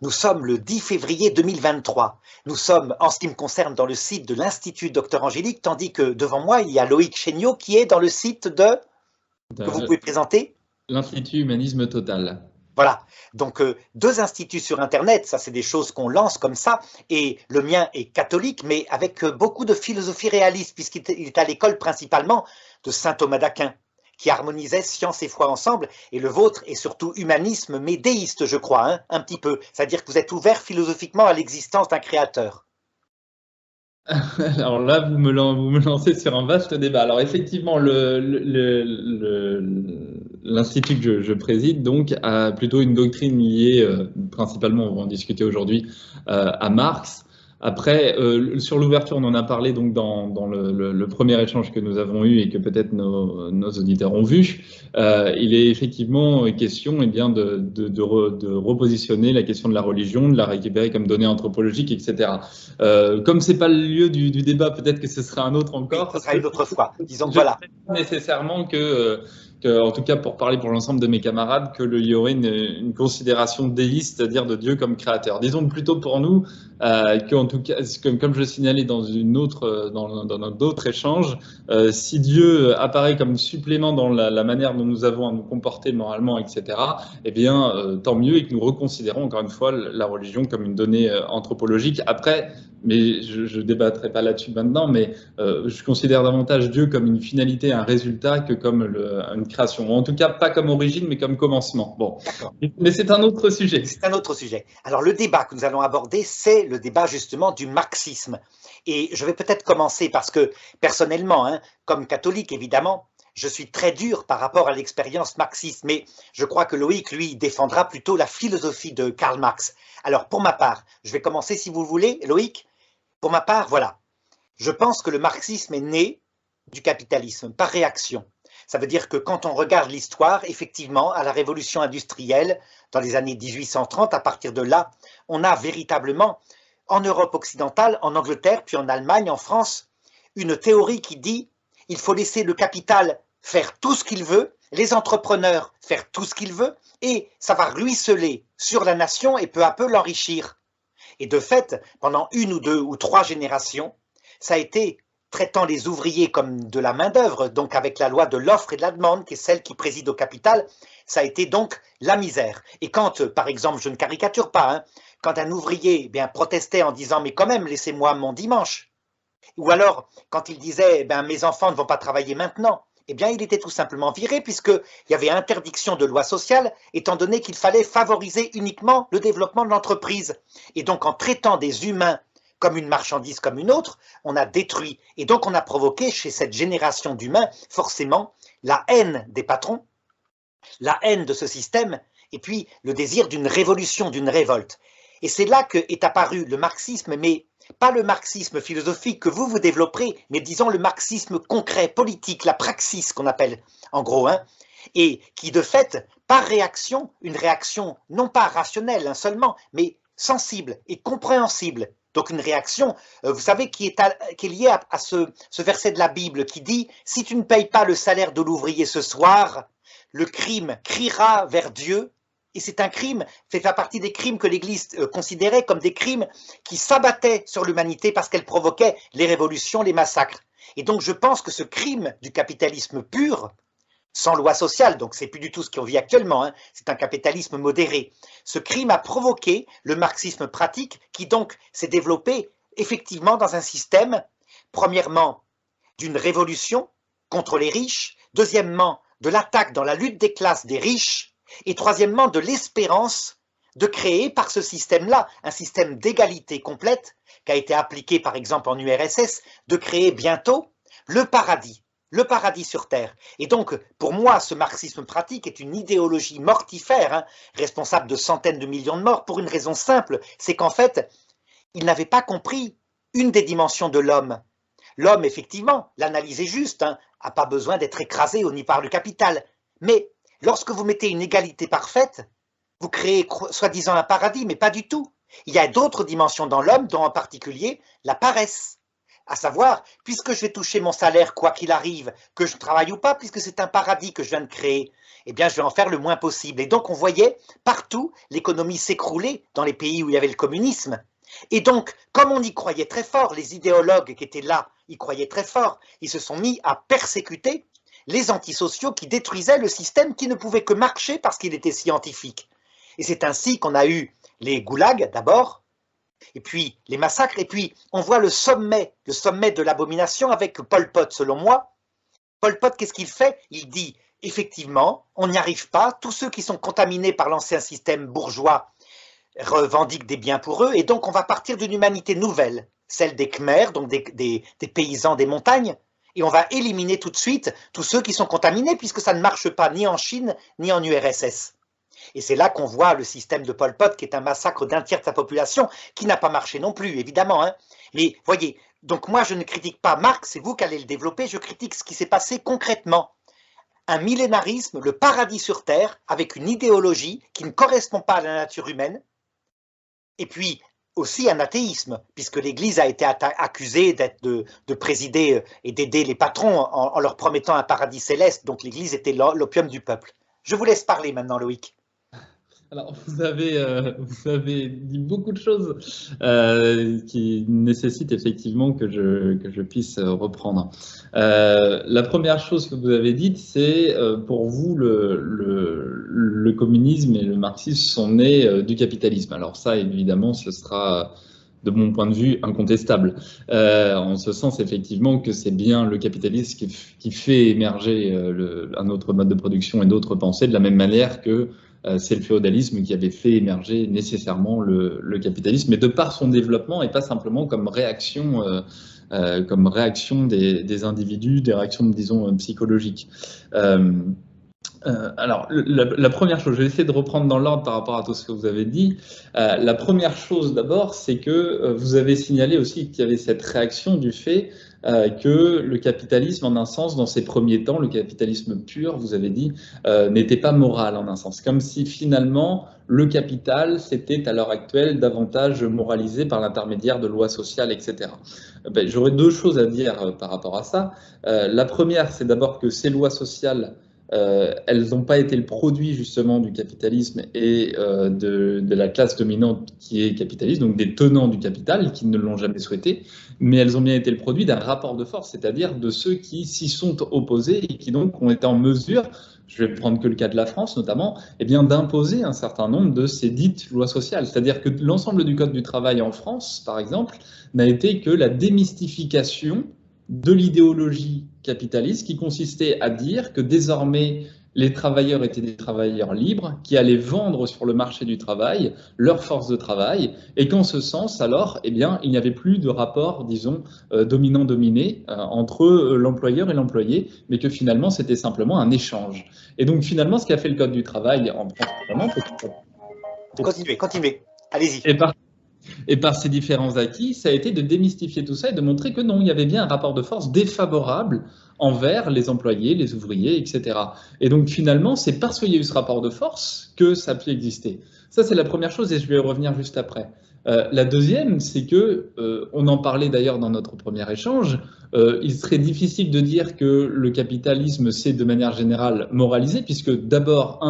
Nous sommes le 10 février 2023. Nous sommes, en ce qui me concerne, dans le site de l'Institut Docteur Angélique, tandis que devant moi, il y a Loïc Chéniaud qui est dans le site que vous pouvez présenter. L'Institut Humanisme Total. Voilà, donc deux instituts sur Internet, ça c'est des choses qu'on lance comme ça, et le mien est catholique, mais avec beaucoup de philosophie réaliste, puisqu'il est à l'école principalement de saint Thomas d'Aquin, qui harmonisait science et foi ensemble, et le vôtre est surtout humanisme, mais déiste, je crois, hein, un petit peu, c'est-à-dire que vous êtes ouvert philosophiquement à l'existence d'un créateur. Alors là, vous me lancez sur un vaste débat. Alors effectivement, l'institut que je préside donc a plutôt une doctrine liée, principalement, on va en discuter aujourd'hui, à Marx. Après, sur l'ouverture, on en a parlé donc dans le premier échange que nous avons eu et que peut-être nos auditeurs ont vu. Il est effectivement question bien, de repositionner la question de la religion, de la récupérer comme donnée anthropologique, etc. Comme c'est pas le lieu du débat, peut-être que ce sera un autre encore. Oui, ce sera une autre fois. Disons que voilà. Pas nécessairement que, en tout cas pour parler pour l'ensemble de mes camarades, qu'il y aurait une considération déiste, c'est-à-dire de Dieu comme créateur. Disons plutôt pour nous qu'en tout cas, comme je le signalais dans d'autres échanges, si Dieu apparaît comme supplément dans la manière dont nous avons à nous comporter moralement, etc., eh bien, tant mieux, et que nous reconsidérons encore une fois la religion comme une donnée anthropologique. Après, mais je ne débattrai pas là-dessus maintenant, mais je considère davantage Dieu comme une finalité, un résultat, que comme une création. En tout cas, pas comme origine, mais comme commencement. Bon, mais c'est un autre sujet. C'est un autre sujet. Alors, le débat que nous allons aborder, c'est le débat justement du marxisme. Et je vais peut-être commencer parce que, personnellement, hein, comme catholique, évidemment, je suis très dur par rapport à l'expérience marxiste, mais je crois que Loïc, lui, défendra plutôt la philosophie de Karl Marx. Alors, pour ma part, je vais commencer si vous voulez, Loïc. Pour ma part, voilà. Je pense que le marxisme est né du capitalisme, par réaction. Ça veut dire que quand on regarde l'histoire, effectivement, à la révolution industrielle, dans les années 1830, à partir de là, on a véritablement, en Europe occidentale, en Angleterre, puis en Allemagne, en France, une théorie qui dit il faut laisser le capital faire tout ce qu'il veut, les entrepreneurs faire tout ce qu'ils veulent, et ça va ruisseler sur la nation et peu à peu l'enrichir. Et de fait, pendant une ou deux ou trois générations, ça a été traitant les ouvriers comme de la main-d'œuvre, donc avec la loi de l'offre et de la demande, qui est celle qui préside au capital, ça a été donc la misère. Et quand, par exemple, je ne caricature pas, hein, quand un ouvrier protestait en disant « mais quand même, laissez-moi mon dimanche », ou alors quand il disait « mes enfants ne vont pas travailler maintenant », eh bien, il était tout simplement viré puisqu'il y avait interdiction de loi sociale, étant donné qu'il fallait favoriser uniquement le développement de l'entreprise. Et donc, en traitant des humains comme une marchandise comme une autre, on a détruit. Et donc, on a provoqué chez cette génération d'humains, forcément, la haine des patrons, la haine de ce système, et puis le désir d'une révolution, d'une révolte. Et c'est là qu'est apparu le marxisme, mais pas le marxisme philosophique que vous développerez, mais disons le marxisme concret, politique, la praxis qu'on appelle en gros, hein, et qui de fait, par réaction, une réaction non pas rationnelle seulement, mais sensible et compréhensible. Donc une réaction, vous savez, qui est liée à ce verset de la Bible qui dit « Si tu ne payes pas le salaire de l'ouvrier ce soir, le crime criera vers Dieu ». Et c'est un crime, fait partie des crimes que l'Église considérait comme des crimes qui s'abattaient sur l'humanité parce qu'elles provoquaient les révolutions, les massacres. Et donc je pense que ce crime du capitalisme pur, sans loi sociale, donc c'est plus du tout ce qu'on vit actuellement, hein, c'est un capitalisme modéré. Ce crime a provoqué le marxisme pratique qui donc s'est développé effectivement dans un système, premièrement, d'une révolution contre les riches, deuxièmement, de l'attaque dans la lutte des classes des riches, et troisièmement, de l'espérance de créer par ce système-là un système d'égalité complète qui a été appliqué par exemple en URSS, de créer bientôt le paradis sur Terre. Et donc, pour moi, ce marxisme pratique est une idéologie mortifère, hein, responsable de centaines de millions de morts, pour une raison simple, c'est qu'en fait, il n'avait pas compris une des dimensions de l'homme. L'homme, effectivement, l'analyse est juste, hein, n'a pas besoin d'être écrasé ni par le capital, mais lorsque vous mettez une égalité parfaite, vous créez soi-disant un paradis, mais pas du tout. Il y a d'autres dimensions dans l'homme, dont en particulier la paresse. à savoir, puisque je vais toucher mon salaire quoi qu'il arrive, que je travaille ou pas, puisque c'est un paradis que je viens de créer, eh bien je vais en faire le moins possible. Et donc on voyait partout l'économie s'écrouler dans les pays où il y avait le communisme. Et donc, comme on y croyait très fort, les idéologues qui étaient là y croyaient très fort, ils se sont mis à persécuter les antisociaux qui détruisaient le système qui ne pouvait que marcher parce qu'il était scientifique. Et c'est ainsi qu'on a eu les goulags d'abord, et puis les massacres, et puis on voit le sommet de l'abomination avec Pol Pot, selon moi. Pol Pot, qu'est-ce qu'il fait? Il dit, effectivement, on n'y arrive pas, tous ceux qui sont contaminés par l'ancien système bourgeois revendiquent des biens pour eux, et donc on va partir d'une humanité nouvelle, celle des Khmers, donc des paysans des montagnes, et on va éliminer tout de suite tous ceux qui sont contaminés, puisque ça ne marche pas ni en Chine, ni en URSS. Et c'est là qu'on voit le système de Pol Pot, qui est un massacre d'un tiers de sa population, qui n'a pas marché non plus, évidemment. Hein. Mais voyez, donc moi je ne critique pas Marx, c'est vous qui allez le développer, je critique ce qui s'est passé concrètement. Un millénarisme, le paradis sur Terre, avec une idéologie qui ne correspond pas à la nature humaine, et puis aussi un athéisme, puisque l'Église a été accusée de présider et d'aider les patrons en leur promettant un paradis céleste, donc l'Église était l'opium du peuple. Je vous laisse parler maintenant, Loïc. Alors, vous avez dit beaucoup de choses qui nécessitent effectivement que je puisse reprendre. La première chose que vous avez dite, c'est pour vous, le communisme et le marxisme sont nés du capitalisme. Alors ça, évidemment, ce sera, de mon point de vue, incontestable. En ce sens, effectivement, que c'est bien le capitalisme qui fait émerger un autre mode de production et d'autres pensées, de la même manière que c'est le féodalisme qui avait fait émerger nécessairement le capitalisme, mais de par son développement et pas simplement comme réaction des individus, des réactions, disons, psychologiques. Alors, la première chose, je vais essayer de reprendre dans l'ordre par rapport à tout ce que vous avez dit. La première chose d'abord, c'est que vous avez signalé aussi qu'il y avait cette réaction du fait que le capitalisme, en un sens, dans ses premiers temps, le capitalisme pur, vous avez dit, n'était pas moral en un sens. Comme si finalement, le capital, c'était à l'heure actuelle davantage moralisé par l'intermédiaire de lois sociales, etc. Ben, j'aurais deux choses à dire par rapport à ça. La première, c'est d'abord que ces lois sociales, elles n'ont pas été le produit justement du capitalisme et de la classe dominante qui est capitaliste, donc des tenants du capital qui ne l'ont jamais souhaité, mais elles ont bien été le produit d'un rapport de force, c'est-à-dire de ceux qui s'y sont opposés et qui donc ont été en mesure, je vais prendre que le cas de la France notamment, eh bien d'imposer un certain nombre de ces dites lois sociales. C'est-à-dire que l'ensemble du Code du travail en France, par exemple, n'a été que la démystification de l'idéologie capitaliste qui consistait à dire que désormais les travailleurs étaient des travailleurs libres qui allaient vendre sur le marché du travail leur force de travail et qu'en ce sens alors eh bien il n'y avait plus de rapport disons dominant-dominé entre l'employeur et l'employé, mais que finalement c'était simplement un échange. Et donc finalement ce qu'a fait le Code du travail en France, Continuez, allez-y. Et par ces différents acquis, ça a été de démystifier tout ça et de montrer que non, il y avait bien un rapport de force défavorable envers les employés, les ouvriers, etc. Et donc finalement, c'est parce qu'il y a eu ce rapport de force que ça a pu exister. Ça, c'est la première chose et je vais y revenir juste après. La deuxième, c'est que, on en parlait d'ailleurs dans notre premier échange, il serait difficile de dire que le capitalisme s'est de manière générale moralisé, puisque d'abord,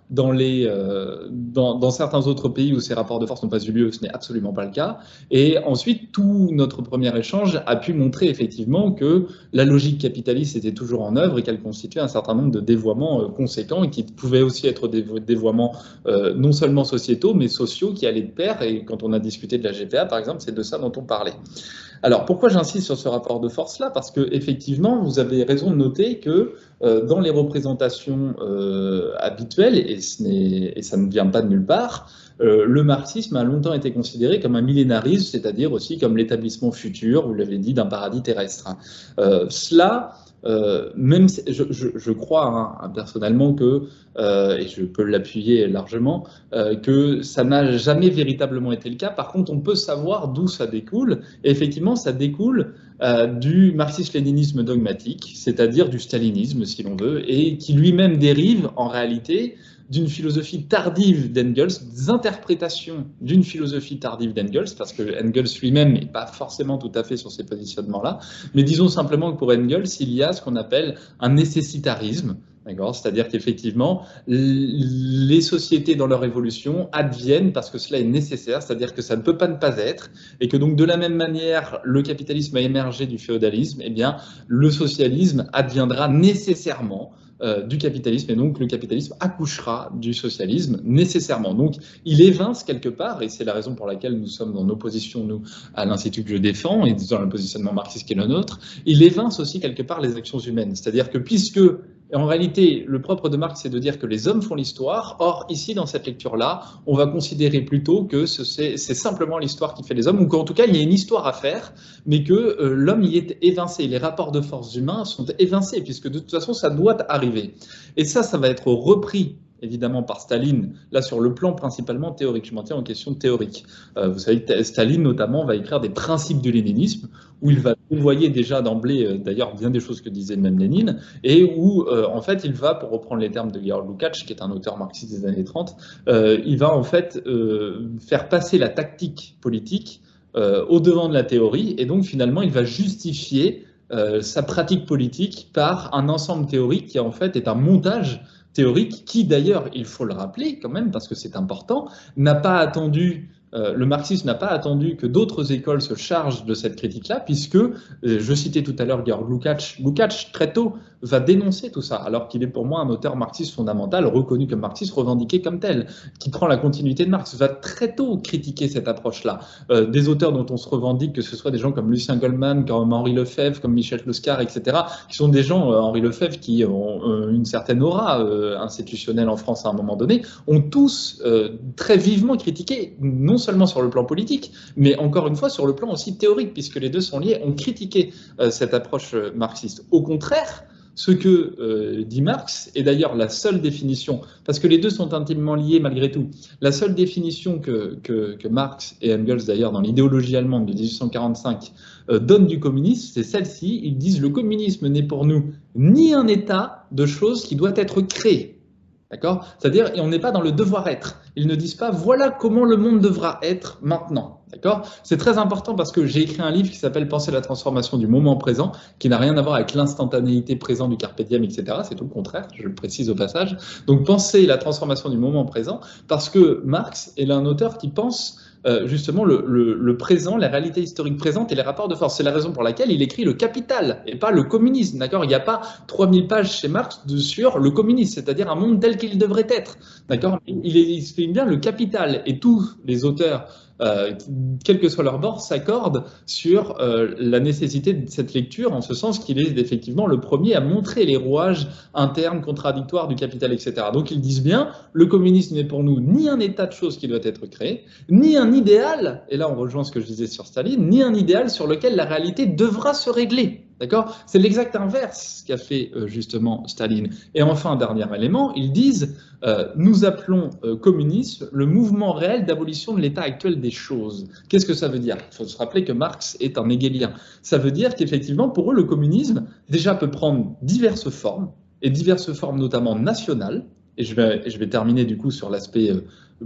dans certains autres pays où ces rapports de force n'ont pas eu lieu, ce n'est absolument pas le cas. Et ensuite, tout notre premier échange a pu montrer effectivement que la logique capitaliste était toujours en œuvre et qu'elle constituait un certain nombre de dévoiements conséquents et qui pouvaient aussi être des dévoiements non seulement sociétaux, mais sociaux qui allaient de pair. Et quand on a discuté de la GPA, par exemple, c'est de ça dont on parlait. Alors, pourquoi j'insiste sur ce rapport de force-là? Parce que effectivement, vous avez raison de noter que dans les représentations habituelles, et ça ne vient pas de nulle part, le marxisme a longtemps été considéré comme un millénarisme, c'est-à-dire aussi comme l'établissement futur, vous l'avez dit, d'un paradis terrestre. Cela, même si, je crois personnellement que, et je peux l'appuyer largement, que ça n'a jamais véritablement été le cas. Par contre, on peut savoir d'où ça découle. Et effectivement, ça découle du marxisme-léninisme dogmatique, c'est-à-dire du stalinisme, si l'on veut, et qui lui-même dérive en réalité d'une philosophie tardive d'Engels, des interprétations d'une philosophie tardive d'Engels, parce que Engels lui-même n'est pas forcément tout à fait sur ces positionnements-là, mais disons simplement que pour Engels, il y a ce qu'on appelle un nécessitarisme, c'est-à-dire qu'effectivement, les sociétés dans leur évolution adviennent parce que cela est nécessaire, c'est-à-dire que ça ne peut pas ne pas être, et que donc de la même manière, le capitalisme a émergé du féodalisme, eh bien, le socialisme adviendra nécessairement du capitalisme, et donc le capitalisme accouchera du socialisme nécessairement. Donc il évince quelque part, et c'est la raison pour laquelle nous sommes en opposition, nous, à l'Institut que je défends, et dans le positionnement marxiste qui est le nôtre, il évince aussi quelque part les actions humaines. C'est-à-dire que puisque, en réalité, le propre de Marx, c'est de dire que les hommes font l'histoire, or ici, dans cette lecture-là, on va considérer plutôt que c'est simplement l'histoire qui fait les hommes, ou qu'en tout cas, il y a une histoire à faire, mais que l'homme y est évincé. Les rapports de force humains sont évincés, puisque de toute façon, ça doit arriver. Et ça va être repris évidemment par Staline, là sur le plan principalement théorique. Je m'en tiens en question théorique. Vous savez que Staline notamment va écrire des principes du léninisme, où il va dévoyer déjà d'emblée d'ailleurs bien des choses que disait même Lénine, et où en fait il va, pour reprendre les termes de Georg Lukács, qui est un auteur marxiste des années 30, il va en fait faire passer la tactique politique au devant de la théorie, et donc finalement il va justifier sa pratique politique par un ensemble théorique qui en fait est un montage théorique qui d'ailleurs, il faut le rappeler quand même parce que c'est important, n'a pas attendu, le marxisme n'a pas attendu que d'autres écoles se chargent de cette critique-là, puisque, je citais tout à l'heure Georg Lukács très tôt va dénoncer tout ça, alors qu'il est pour moi un auteur marxiste fondamental, reconnu comme marxiste, revendiqué comme tel, qui prend la continuité de Marx, va très tôt critiquer cette approche-là. Des auteurs dont on se revendique, que ce soit des gens comme Lucien Goldman, comme Henri Lefebvre, comme Michel Clouscar, etc., qui sont des gens, Henri Lefebvre, qui ont une certaine aura institutionnelle en France à un moment donné, ont tous très vivement critiqué, non seulement sur le plan politique, mais encore une fois sur le plan aussi théorique, puisque les deux sont liés, ont critiqué cette approche marxiste. Au contraire, ce que dit Marx, et d'ailleurs la seule définition, parce que les deux sont intimement liés malgré tout, la seule définition que Marx et Engels d'ailleurs dans l'idéologie allemande de 1845 donnent du communisme, c'est celle-ci, ils disent le communisme n'est pour nous ni un état de choses qui doit être créé. D'accord ? C'est-à-dire, on n'est pas dans le devoir-être. Ils ne disent pas, voilà comment le monde devra être maintenant. D'accord ? C'est très important parce que j'ai écrit un livre qui s'appelle Penser la transformation du moment présent, qui n'a rien à voir avec l'instantanéité présent du carpe diem, etc. C'est tout le contraire, je le précise au passage. Donc, penser la transformation du moment présent, parce que Marx est un auteur qui pense justement le présent, la réalité historique présente et les rapports de force. C'est la raison pour laquelle il écrit le Capital et pas le communisme. D'accord ? Il n'y a pas 3000 pages chez Marx sur le communisme, c'est-à-dire un monde tel qu'il devrait être. D'accord ? Il exprime bien le Capital et tous les auteurs, quel que soit leur bord, s'accordent sur la nécessité de cette lecture, en ce sens qu'il est effectivement le premier à montrer les rouages internes, contradictoires du capital, etc. Donc ils disent bien, le communisme n'est pour nous ni un état de choses qui doit être créé, ni un idéal, et là on rejoint ce que je disais sur Staline, ni un idéal sur lequel la réalité devra se régler. D'accord ? C'est l'exact inverse qu'a fait justement Staline. Et enfin, dernier élément, ils disent nous appelons communisme le mouvement réel d'abolition de l'état actuel des choses. Qu'est-ce que ça veut dire ? Il faut se rappeler que Marx est un hegelien. Ça veut dire qu'effectivement, pour eux, le communisme déjà peut prendre diverses formes, et diverses formes notamment nationales, et je vais terminer du coup sur l'aspect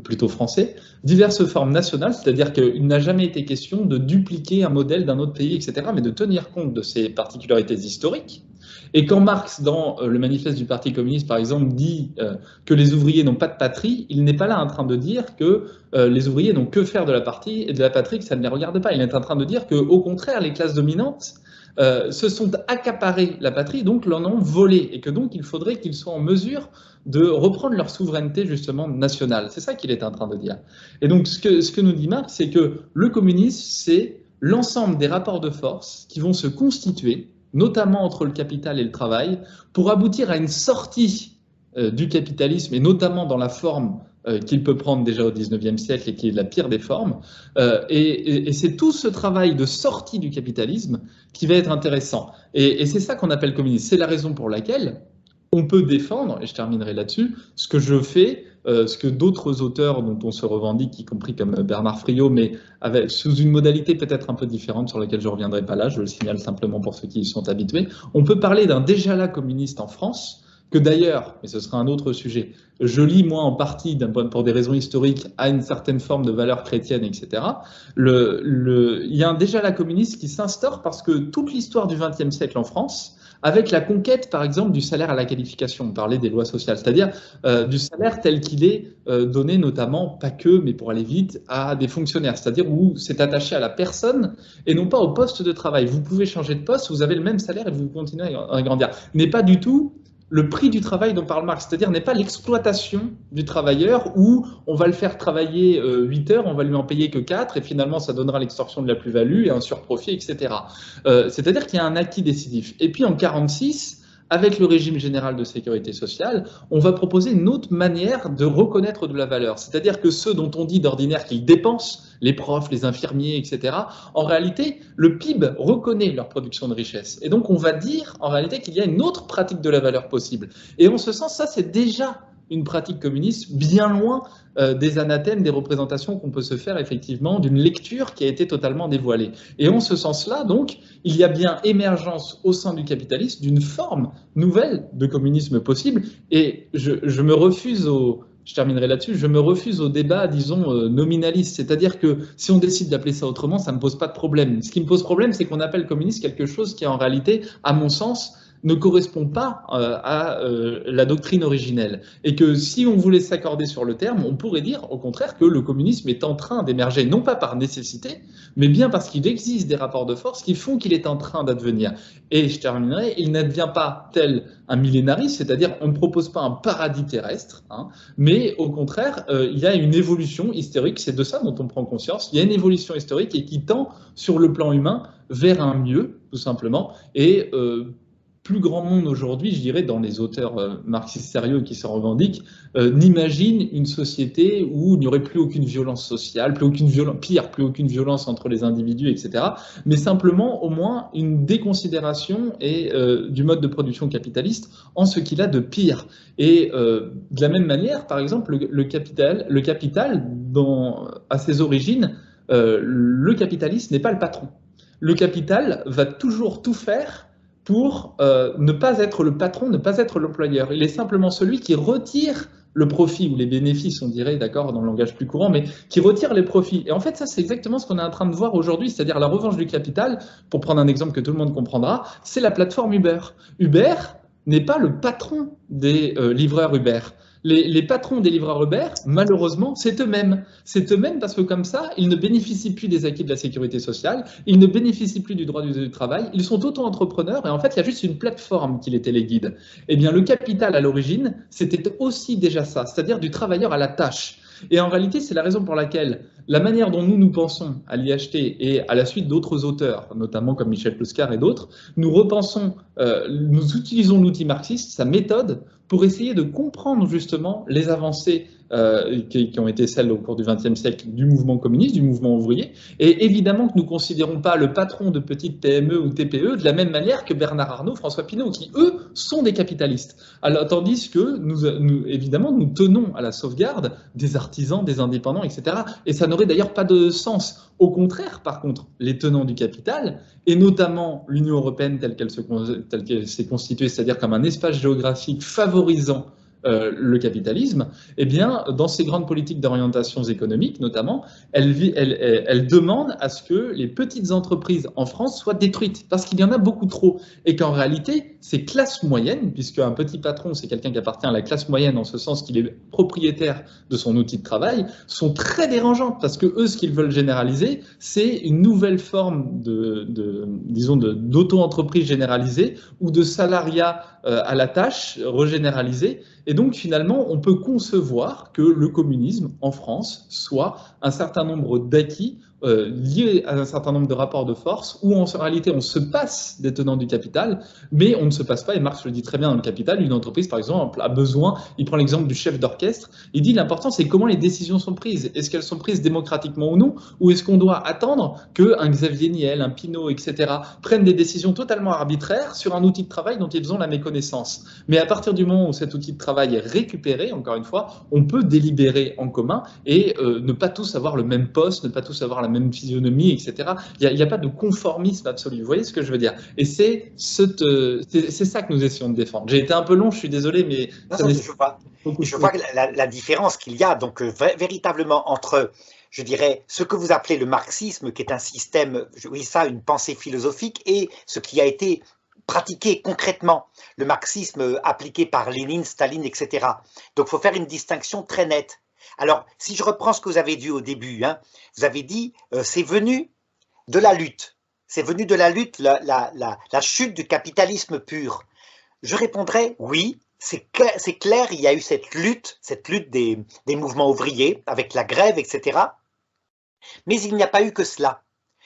plutôt français, diverses formes nationales, c'est-à-dire qu'il n'a jamais été question de dupliquer un modèle d'un autre pays, etc., mais de tenir compte de ses particularités historiques. Et quand Marx, dans le manifeste du Parti communiste, par exemple, dit que les ouvriers n'ont pas de patrie, il n'est pas là en train de dire que les ouvriers n'ont que faire de la patrie, que ça ne les regarde pas. Il est en train de dire qu'au contraire, les classes dominantes se sont accaparées la patrie, donc l'en ont volé, et que donc il faudrait qu'ils soient en mesure de reprendre leur souveraineté justement nationale. C'est ça qu'il est en train de dire. Et donc ce que nous dit Marx, c'est que le communisme, c'est l'ensemble des rapports de force qui vont se constituer, notamment entre le capital et le travail, pour aboutir à une sortie du capitalisme, et notamment dans la forme qu'il peut prendre déjà au XIXe siècle et qui est la pire des formes. Et c'est tout ce travail de sortie du capitalisme qui va être intéressant. Et c'est ça qu'on appelle communisme. C'est la raison pour laquelle on peut défendre, et je terminerai là-dessus, ce que je fais, ce que d'autres auteurs dont on se revendique, y compris comme Bernard Friot, mais sous une modalité peut-être un peu différente sur laquelle je ne reviendrai pas là, je le signale simplement pour ceux qui y sont habitués, on peut parler d'un déjà-là communiste en France, que d'ailleurs, et ce sera un autre sujet, je lis moi en partie pour des raisons historiques à une certaine forme de valeur chrétienne, etc. Il y a déjà la communiste qui s'instaure parce que toute l'histoire du XXe siècle en France, avec la conquête, par exemple, du salaire à la qualification, on parlait des lois sociales, c'est-à-dire du salaire tel qu'il est donné notamment, pas que, mais pour aller vite, à des fonctionnaires, c'est-à-dire où c'est attaché à la personne et non pas au poste de travail. Vous pouvez changer de poste, vous avez le même salaire et vous continuez à grandir. N'est pas du tout le prix du travail dont parle Marx, c'est-à-dire n'est pas l'exploitation du travailleur où on va le faire travailler 8 heures, on va lui en payer que 4 et finalement ça donnera l'extorsion de la plus-value et un surprofit, etc. C'est-à-dire qu'il y a un acquis décisif. Et puis en 1946, avec le régime général de sécurité sociale, on va proposer une autre manière de reconnaître de la valeur. C'est-à-dire que ceux dont on dit d'ordinaire qu'ils dépensent, les profs, les infirmiers, etc., en réalité, le PIB reconnaît leur production de richesse. Et donc, on va dire, en réalité, qu'il y a une autre pratique de la valeur possible. Et en ce sens, ça, c'est déjà une pratique communiste bien loin des anathèmes, des représentations qu'on peut se faire effectivement d'une lecture qui a été totalement dévoilée. Et en ce sens-là, donc, il y a bien émergence au sein du capitalisme d'une forme nouvelle de communisme possible. Et je me refuse je terminerai là-dessus, je me refuse au débat, disons, nominaliste. C'est-à-dire que si on décide d'appeler ça autrement, ça ne me pose pas de problème. Ce qui me pose problème, c'est qu'on appelle communiste quelque chose qui, en réalité, à mon sens, ne correspond pas à la doctrine originelle. Et que si on voulait s'accorder sur le terme, on pourrait dire au contraire que le communisme est en train d'émerger, non pas par nécessité, mais bien parce qu'il existe des rapports de force qui font qu'il est en train d'advenir. Et je terminerai, il n'advient pas tel un millénarisme, c'est-à-dire on ne propose pas un paradis terrestre, hein, mais au contraire, il y a une évolution historique, c'est de ça dont on prend conscience, il y a une évolution historique et qui tend sur le plan humain vers un mieux, tout simplement, et plus grand monde aujourd'hui, je dirais, dans les auteurs marxistes sérieux qui se revendiquent, n'imagine une société où il n'y aurait plus aucune violence sociale, plus aucune violence entre les individus, etc. Mais simplement, au moins, une déconsidération du mode de production capitaliste en ce qu'il a de pire. Et de la même manière, par exemple, le capital à ses origines, le capitaliste n'est pas le patron. Le capital va toujours tout faire pour ne pas être le patron, ne pas être l'employeur. Il est simplement celui qui retire le profit ou les bénéfices, on dirait, d'accord, dans le langage plus courant, mais qui retire les profits. Et en fait, ça, c'est exactement ce qu'on est en train de voir aujourd'hui, c'est-à-dire la revanche du capital. Pour prendre un exemple que tout le monde comprendra, c'est la plateforme Uber. Uber n'est pas le patron des livreurs Uber. Les patrons des livreurs Uber, malheureusement, c'est eux-mêmes. C'est eux-mêmes parce que comme ça, ils ne bénéficient plus des acquis de la sécurité sociale, ils ne bénéficient plus du droit du travail, ils sont auto-entrepreneurs et en fait, il y a juste une plateforme qui les téléguide. Eh bien, le capital, à l'origine, c'était aussi déjà ça, c'est-à-dire du travailleur à la tâche. Et en réalité, c'est la raison pour laquelle la manière dont nous pensons à l'IHT et à la suite d'autres auteurs, notamment comme Michel Ploskar et d'autres, nous utilisons l'outil marxiste, sa méthode, pour essayer de comprendre justement les avancées qui ont été celles au cours du XXe siècle du mouvement communiste, du mouvement ouvrier. Et évidemment que nous ne considérons pas le patron de petites PME ou TPE de la même manière que Bernard Arnault, François Pinault, qui eux sont des capitalistes. Alors, tandis que évidemment, nous tenons à la sauvegarde des artisans, des indépendants, etc. Et ça n'aurait d'ailleurs pas de sens. Au contraire, par contre, les tenants du capital, et notamment l'Union européenne telle qu'elle s'est constituée, c'est-à-dire comme un espace géographique favorisant le capitalisme, eh bien, dans ces grandes politiques d'orientation économique, notamment, elle demande à ce que les petites entreprises en France soient détruites, parce qu'il y en a beaucoup trop, et qu'en réalité, ces classes moyennes, puisque un petit patron, c'est quelqu'un qui appartient à la classe moyenne, en ce sens qu'il est propriétaire de son outil de travail, sont très dérangeantes, parce que eux, ce qu'ils veulent généraliser, c'est une nouvelle forme d'auto-entreprise généralisée, ou de salariat à la tâche régénéralisé. Et donc, finalement, on peut concevoir que le communisme, en France, soit un certain nombre d'acquis liés à un certain nombre de rapports de force, où en réalité, on se passe des tenants du capital, mais on ne se passe pas, et Marx le dit très bien dans le Capital, une entreprise, par exemple, a besoin, il prend l'exemple du chef d'orchestre, il dit l'important, c'est comment les décisions sont prises. Est-ce qu'elles sont prises démocratiquement ou non, ou est-ce qu'on doit attendre qu'un Xavier Niel, un Pinault, etc., prennent des décisions totalement arbitraires sur un outil de travail dont ils ont la méconnaissance. Mais à partir du moment où cet outil de travail travail est récupéré, encore une fois, on peut délibérer en commun et ne pas tous avoir le même poste, ne pas tous avoir la même physionomie, etc. Il n'y a pas de conformisme absolu. Vous voyez ce que je veux dire? Et c'est ça que nous essayons de défendre. J'ai été un peu long, je suis désolé, mais ça nécessite beaucoup de je vois la différence qu'il y a donc véritablement entre, je dirais, ce que vous appelez le marxisme, qui est un système, oui, ça, une pensée philosophique, et ce qui a été pratiqué concrètement, le marxisme appliqué par Lénine, Staline, etc. Donc, il faut faire une distinction très nette. Alors, si je reprends ce que vous avez dit au début, hein, vous avez dit c'est venu de la lutte. C'est venu de la lutte, la chute du capitalisme pur. Je répondrais oui, c'est clair, il y a eu cette lutte des mouvements ouvriers avec la grève, etc. Mais il n'y a pas eu que cela.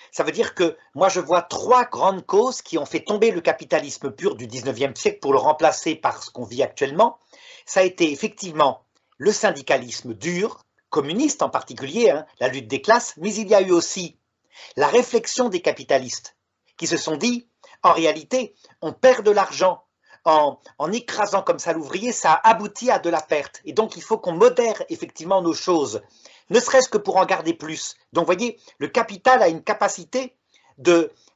Ça veut dire que moi je vois trois grandes causes qui ont fait tomber le capitalisme pur du 19e siècle pour le remplacer par ce qu'on vit actuellement. Ça a été effectivement le syndicalisme dur, communiste en particulier, hein, la lutte des classes, mais il y a eu aussi la réflexion des capitalistes qui se sont dit, en réalité, on perd de l'argent en écrasant comme ça l'ouvrier, ça aboutit à de la perte. Et donc, il faut qu'on modère effectivement nos choses, ne serait-ce que pour en garder plus. Donc, vous voyez, le capital a une capacité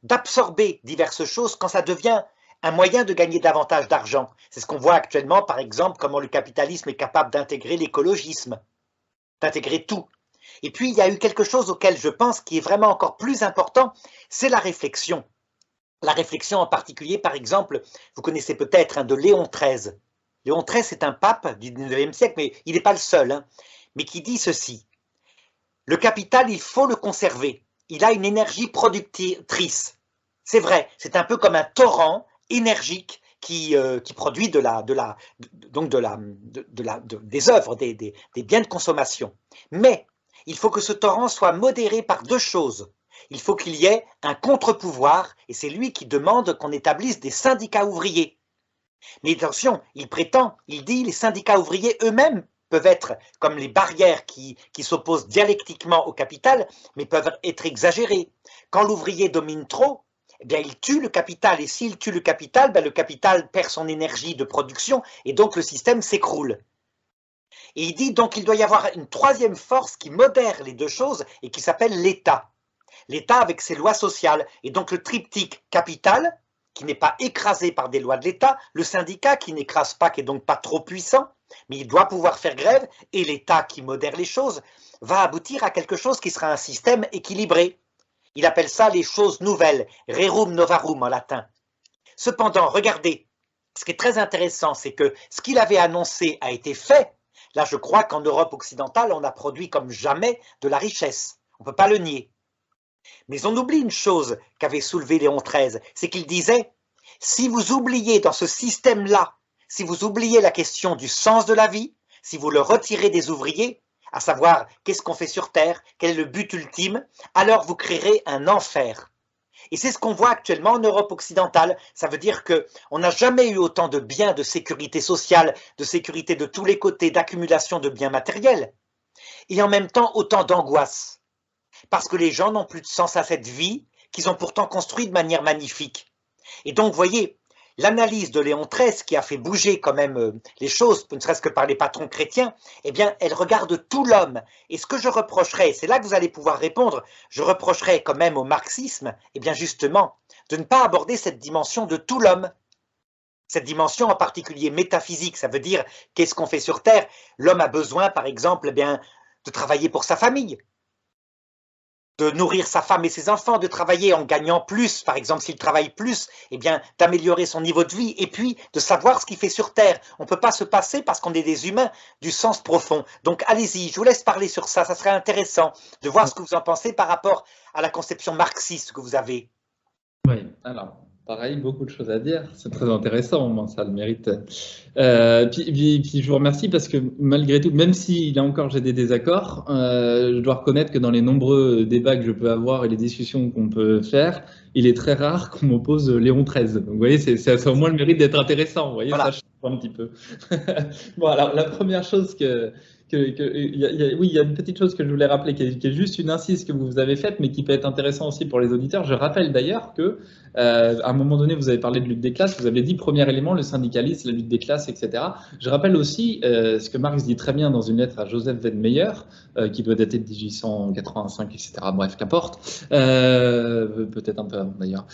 d'absorber diverses choses quand ça devient un moyen de gagner davantage d'argent. C'est ce qu'on voit actuellement, par exemple, comment le capitalisme est capable d'intégrer l'écologisme, d'intégrer tout. Et puis, il y a eu quelque chose auquel je pense qui est vraiment encore plus important, c'est la réflexion. La réflexion en particulier, par exemple, vous connaissez peut-être de Léon XIII. Léon XIII, c'est un pape du 19e siècle, mais il n'est pas le seul, hein, mais qui dit ceci. Le capital, il faut le conserver. Il a une énergie productrice. C'est vrai, c'est un peu comme un torrent énergique qui produit des œuvres, des biens de consommation. Mais il faut que ce torrent soit modéré par deux choses. Il faut qu'il y ait un contre-pouvoir, et c'est lui qui demande qu'on établisse des syndicats ouvriers. Mais attention, il dit, les syndicats ouvriers eux-mêmes peuvent être comme les barrières qui s'opposent dialectiquement au capital, mais peuvent être exagérées. Quand l'ouvrier domine trop, eh bien, il tue le capital, et s'il tue le capital perd son énergie de production, et donc le système s'écroule. Et il dit donc qu'il doit y avoir une troisième force qui modère les deux choses, et qui s'appelle l'État. L'État avec ses lois sociales, et donc le triptyque capital, qui n'est pas écrasé par des lois de l'État, le syndicat qui n'écrase pas, qui est donc pas trop puissant, mais il doit pouvoir faire grève, et l'État qui modère les choses, va aboutir à quelque chose qui sera un système équilibré. Il appelle ça les choses nouvelles, rerum novarum en latin. Cependant, regardez, ce qui est très intéressant, c'est que ce qu'il avait annoncé a été fait. Là, je crois qu'en Europe occidentale, on a produit comme jamais de la richesse. On ne peut pas le nier. Mais on oublie une chose qu'avait soulevé Léon XIII, c'est qu'il disait, si vous oubliez dans ce système-là, si vous oubliez la question du sens de la vie, si vous le retirez des ouvriers, à savoir qu'est-ce qu'on fait sur Terre, quel est le but ultime, alors vous créerez un enfer. Et c'est ce qu'on voit actuellement en Europe occidentale. Ça veut dire qu'on n'a jamais eu autant de biens, de sécurité sociale, de sécurité de tous les côtés, d'accumulation de biens matériels, et en même temps autant d'angoisse. Parce que les gens n'ont plus de sens à cette vie qu'ils ont pourtant construite de manière magnifique. Et donc, vous voyez, l'analyse de Léon XIII, qui a fait bouger quand même les choses, ne serait-ce que par les patrons chrétiens, eh bien, elle regarde tout l'homme. Et ce que je reprocherais, c'est là que vous allez pouvoir répondre, je reprocherais quand même au marxisme, eh bien justement, de ne pas aborder cette dimension de tout l'homme. Cette dimension en particulier métaphysique, ça veut dire qu'est-ce qu'on fait sur Terre. L'homme a besoin, par exemple, eh bien, de travailler pour sa famille, de nourrir sa femme et ses enfants, de travailler en gagnant plus, par exemple s'il travaille plus, eh bien d'améliorer son niveau de vie et puis de savoir ce qu'il fait sur Terre. On ne peut pas se passer, parce qu'on est des humains, du sens profond. Donc allez-y, je vous laisse parler sur ça, ça serait intéressant de voir ce que vous en pensez par rapport à la conception marxiste que vous avez. Oui, alors pareil, beaucoup de choses à dire, c'est très intéressant, moi, ça a le mérite. Puis je vous remercie parce que malgré tout, même si là encore j'ai des désaccords, je dois reconnaître que dans les nombreux débats que je peux avoir et les discussions qu'on peut faire, il est très rare qu'on m'oppose Léon XIII. Donc vous voyez, c'est au moins le mérite d'être intéressant, vous voyez, voilà. Ça change un petit peu. Bon, alors la première chose que oui, il y a une petite chose que je voulais rappeler, qui est juste une incise que vous avez faite, mais qui peut être intéressant aussi pour les auditeurs. Je rappelle d'ailleurs que, à un moment donné, vous avez parlé de lutte des classes, vous avez dit premier élément, le syndicalisme, la lutte des classes, etc. Je rappelle aussi ce que Marx dit très bien dans une lettre à Joseph Wedemeyer, qui doit dater de 1885, etc. Bref, qu'importe, peut-être un peu avant d'ailleurs.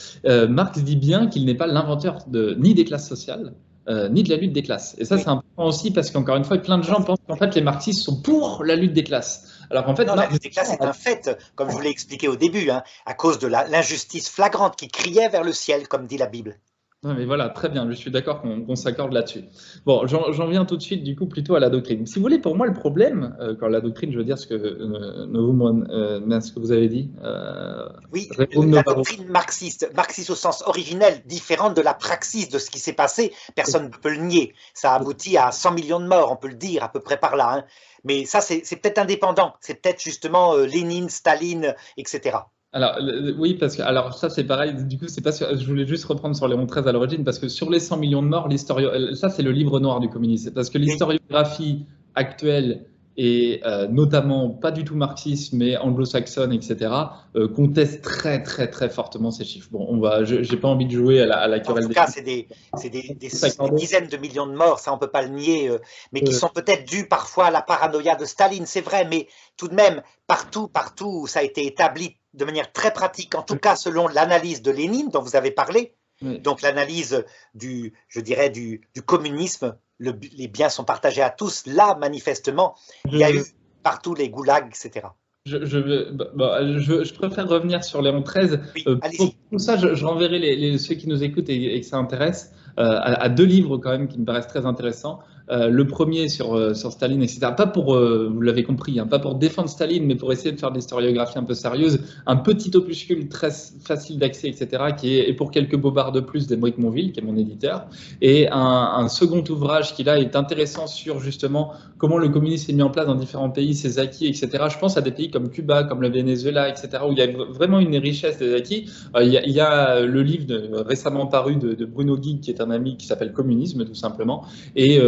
Marx dit bien qu'il n'est pas l'inventeur ni des classes sociales, ni de la lutte des classes. Et ça, Oui. c'est important aussi parce qu'encore une fois, plein de gens pensent qu'en fait, les marxistes sont pour la lutte des classes. Alors qu'en fait, Non, la lutte des classes est un fait, comme je vous l'ai expliqué au début, hein, à cause de l'injustice flagrante qui criait vers le ciel, comme dit la Bible. non, mais voilà, très bien, je suis d'accord qu'on s'accorde là-dessus. Bon, j'en viens tout de suite, du coup, plutôt à la doctrine. Si vous voulez, pour moi, le problème, quand la doctrine, je veux dire ce que, ce que vous avez dit. Oui, la doctrine marxiste, marxiste au sens originel, différente de la praxis de ce qui s'est passé, personne ne peut le nier. Ça aboutit à 100 millions de morts, on peut le dire, à peu près par là. Hein. Mais ça, c'est peut-être indépendant, c'est peut-être justement Lénine, Staline, etc. Alors, oui, parce que alors ça c'est pareil, du coup, c'est pas je voulais juste reprendre sur Léon XIII à l'origine, parce que sur les 100 millions de morts, ça c'est le livre noir du communisme, parce que l'historiographie actuelle et notamment pas du tout marxiste, mais anglo-saxonne, etc., conteste très très très fortement ces chiffres. Bon, j'ai pas envie de jouer à la querelle. En tout cas, c'est des dizaines de millions de morts, ça on peut pas le nier, mais qui sont peut-être dus parfois à la paranoïa de Staline, c'est vrai, mais tout de même, partout où ça a été établi de manière très pratique, en tout cas selon l'analyse de Lénine dont vous avez parlé, donc l'analyse je dirais, du communisme, les biens sont partagés à tous, là, manifestement, il y a eu partout les goulags, etc. Je préfère revenir sur Léon XIII. Oui, pour ça, je renverrai ceux qui nous écoutent et que ça intéresse à deux livres quand même qui me paraissent très intéressants. Le premier sur Staline, etc. Pas pour, vous l'avez compris, hein, pas pour défendre Staline, mais pour essayer de faire de l'historiographie un peu sérieuse. Un petit opuscule très facile d'accès, etc. Et pour quelques bobards de plus d'Émeric Monville, qui est mon éditeur. Et un second ouvrage qui là est intéressant sur justement comment le communisme est mis en place dans différents pays, ses acquis, etc. Je pense à des pays comme Cuba, comme le Venezuela, etc., où il y a vraiment une richesse des acquis. Il y a le livre récemment paru de Bruno Guig, qui est un ami, qui s'appelle Communisme, tout simplement, et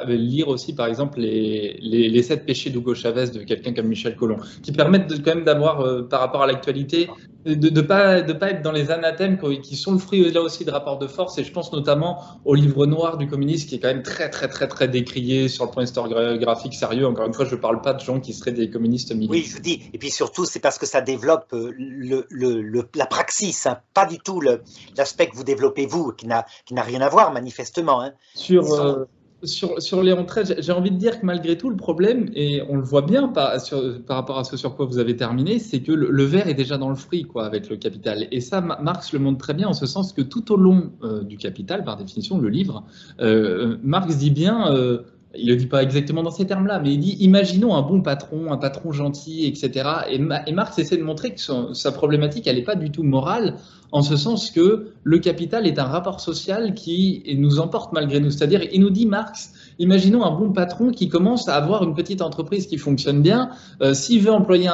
lire aussi, par exemple, les 7 péchés d'Hugo Chavez de quelqu'un comme Michel Collomb, qui permettent quand même d'avoir, par rapport à l'actualité, de pas être dans les anathèmes qui sont le fruit là aussi de rapports de force. Et je pense notamment au livre noir du communisme, qui est quand même très très très très décrié sur le plan historiographique sérieux. Encore une fois, je ne parle pas de gens qui seraient des communistes militants. Oui, je vous dis, et puis surtout, c'est parce que ça développe la praxis, hein, pas du tout l'aspect que vous développez vous, qui n'a rien à voir manifestement. Hein. Sur Léon XIII, j'ai envie de dire que malgré tout, le problème, et on le voit bien par rapport à ce sur quoi vous avez terminé, c'est que le verre est déjà dans le fruit, quoi, avec le Capital. Et ça, Marx le montre très bien, en ce sens que tout au long du Capital, par définition, le livre, Marx dit bien, il ne le dit pas exactement dans ces termes-là, mais il dit, imaginons un bon patron, un patron gentil, etc. Et Marx essaie de montrer que sa problématique, elle n'est pas du tout morale, en ce sens que le capital est un rapport social qui nous emporte malgré nous. C'est-à-dire, il nous dit, Marx, imaginons un bon patron qui commence à avoir une petite entreprise qui fonctionne bien. S'il veut employer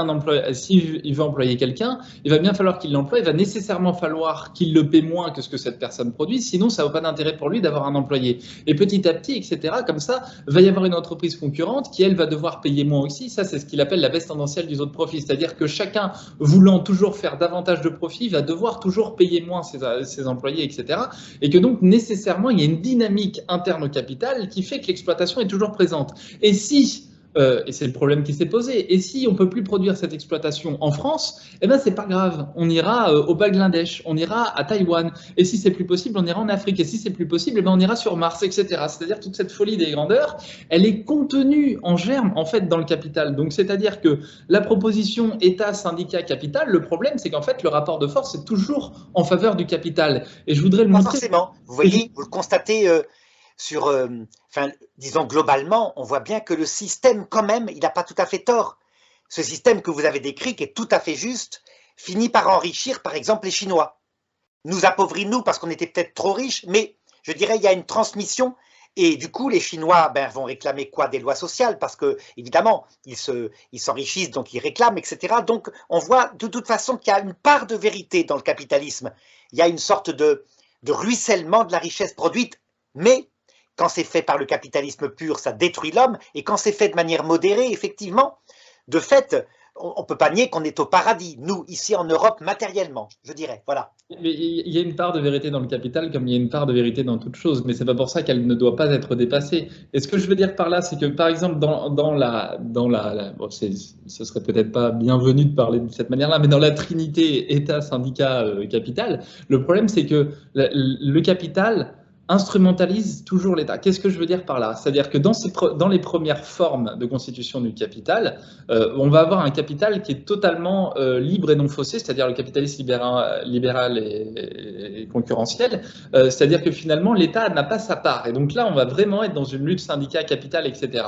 s'il veut employer quelqu'un, il va bien falloir qu'il l'emploie. Il va nécessairement falloir qu'il le paie moins que ce que cette personne produit. Sinon, ça n'a pas d'intérêt pour lui d'avoir un employé. Et petit à petit, etc., comme ça, va y avoir une entreprise concurrente qui, elle, va devoir payer moins aussi. Ça, c'est ce qu'il appelle la baisse tendancielle du taux de profit. C'est-à-dire que chacun, voulant toujours faire davantage de profit, va devoir toujours payer moins ses employés, etc. Et que donc, nécessairement, il y a une dynamique interne au capital qui fait que l'exploitation est toujours présente. Et si, et c'est le problème qui s'est posé, et si on ne peut plus produire cette exploitation en France, eh ben c'est pas grave, on ira au Bangladesh, on ira à Taïwan, et si c'est plus possible, on ira en Afrique, et si c'est plus possible, eh ben on ira sur Mars, etc. C'est-à-dire toute cette folie des grandeurs, elle est contenue en germe, en fait, dans le capital. Donc, c'est-à-dire que la proposition État, syndicat, capital, le problème, c'est qu'en fait, le rapport de force est toujours en faveur du capital. Et je voudrais le montrer. Pas forcément. Vous voyez, vous le constatez disons globalement, on voit bien que le système, quand même, il n'a pas tout à fait tort. Ce système que vous avez décrit, qui est tout à fait juste, finit par enrichir, par exemple, les Chinois. Nous appauvrit, nous, parce qu'on était peut-être trop riches, mais je dirais, il y a une transmission. Et du coup, les Chinois vont réclamer quoi? Des lois sociales, parce que, évidemment, ils s'enrichissent, donc ils réclament, etc. Donc, on voit de toute façon qu'il y a une part de vérité dans le capitalisme. Il y a une sorte de ruissellement de la richesse produite, mais quand c'est fait par le capitalisme pur, ça détruit l'homme, et quand c'est fait de manière modérée, effectivement, de fait, on ne peut pas nier qu'on est au paradis, nous, ici en Europe, matériellement, je dirais, voilà. Mais il y a une part de vérité dans le capital, comme il y a une part de vérité dans toute chose, mais c'est pas pour ça qu'elle ne doit pas être dépassée. Et ce que je veux dire par là, c'est que par exemple bon, ce serait peut-être pas bienvenu de parler de cette manière-là, mais dans la trinité État, syndicat, capital, le problème c'est que le capital instrumentalise toujours l'État. Qu'est-ce que je veux dire par là? C'est-à-dire que dans les premières formes de constitution du capital, on va avoir un capital qui est totalement libre et non faussé, c'est-à-dire le capitalisme libéral et concurrentiel, c'est-à-dire que finalement l'État n'a pas sa part. Et donc là, on va vraiment être dans une lutte syndicat-capital, etc.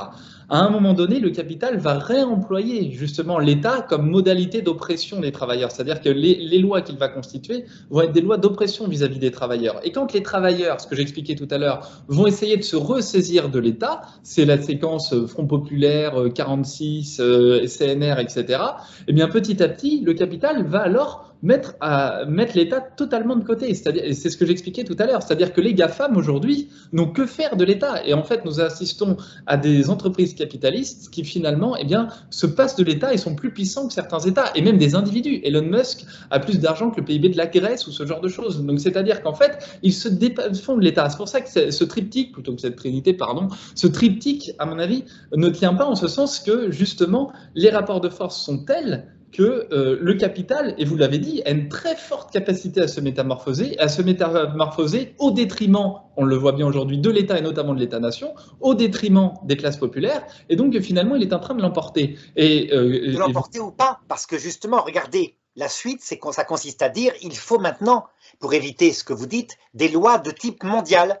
À un moment donné, le capital va réemployer justement l'État comme modalité d'oppression des travailleurs, c'est-à-dire que les lois qu'il va constituer vont être des lois d'oppression vis-à-vis des travailleurs. Et quand les travailleurs, ce que j'expliquais tout à l'heure, vont essayer de se ressaisir de l'État, c'est la séquence Front Populaire, 46, CNR, etc., et bien petit à petit, le capital va alors mettre l'État totalement de côté. Et c'est ce que j'expliquais tout à l'heure, c'est-à-dire que les GAFAM aujourd'hui n'ont que faire de l'État. Et en fait, nous assistons à des entreprises capitalistes qui finalement se passent de l'État et sont plus puissants que certains États, et même des individus. Elon Musk a plus d'argent que le PIB de la Grèce ou ce genre de choses. Donc c'est-à-dire qu'en fait, ils se font de l'État. C'est pour ça que ce triptyque, plutôt que cette trinité, pardon, ce triptyque, à mon avis, ne tient pas en ce sens que justement, les rapports de force sont tels que le capital, et vous l'avez dit, a une très forte capacité à se métamorphoser au détriment, on le voit bien aujourd'hui, de l'État et notamment de l'État-nation, au détriment des classes populaires, et donc finalement il est en train de l'emporter. De l'emporter ou pas, parce que justement, regardez, la suite, ça consiste à dire il faut maintenant, pour éviter ce que vous dites, des lois de type mondial.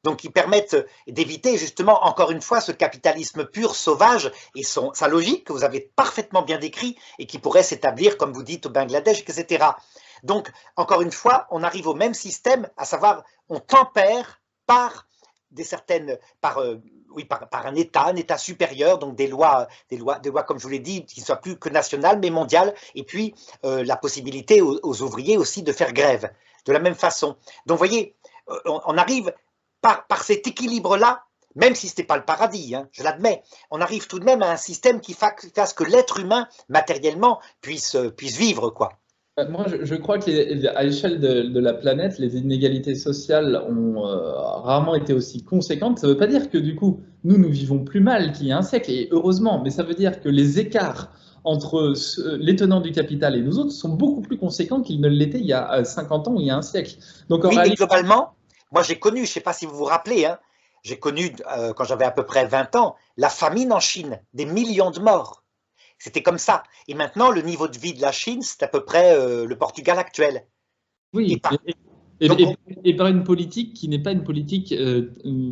Donc, qui permettent d'éviter justement, encore une fois, ce capitalisme pur, sauvage, et sa logique que vous avez parfaitement bien décrit, et qui pourrait s'établir, comme vous dites, au Bangladesh, etc. Donc, encore une fois, on arrive au même système, à savoir, on tempère par par un État supérieur, donc des lois, comme je vous l'ai dit, qui ne soient plus que nationales, mais mondiales, et puis la possibilité aux ouvriers aussi de faire grève, de la même façon. Donc, vous voyez, on arrive par cet équilibre-là, même si ce n'était pas le paradis, hein, je l'admets, on arrive tout de même à un système qui fasse que l'être humain, matériellement, puisse vivre, quoi. Moi, je crois qu'à l'échelle de la planète, les inégalités sociales ont rarement été aussi conséquentes. Ça ne veut pas dire que du coup, nous vivons plus mal qu'il y a un siècle, et heureusement, mais ça veut dire que les écarts entre les tenants du capital et nous autres sont beaucoup plus conséquents qu'ils ne l'étaient il y a 50 ans ou il y a un siècle. Donc, oui, mais globalement, moi j'ai connu, je ne sais pas si vous vous rappelez, hein, j'ai connu, quand j'avais à peu près 20 ans, la famine en Chine, des millions de morts. C'était comme ça. Et maintenant, le niveau de vie de la Chine, c'est à peu près le Portugal actuel. Oui, et par une politique qui n'est pas une politique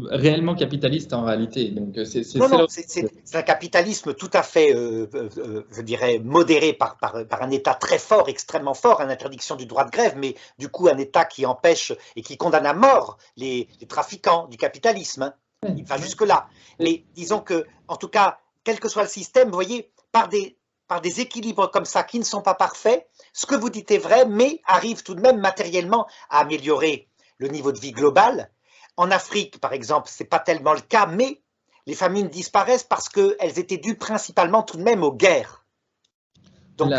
réellement capitaliste en réalité. Donc, non, c'est un capitalisme tout à fait, je dirais, modéré par un État très fort, extrêmement fort, une interdiction du droit de grève, mais du coup un État qui empêche et qui condamne à mort les trafiquants du capitalisme. Hein. Il va jusque-là. Mais disons que, en tout cas, quel que soit le système, vous voyez, par des équilibres comme ça qui ne sont pas parfaits, ce que vous dites est vrai, mais arrive tout de même matériellement à améliorer le niveau de vie global. En Afrique, par exemple, ce n'est pas tellement le cas, mais les famines disparaissent parce qu'elles étaient dues principalement tout de même aux guerres. Donc,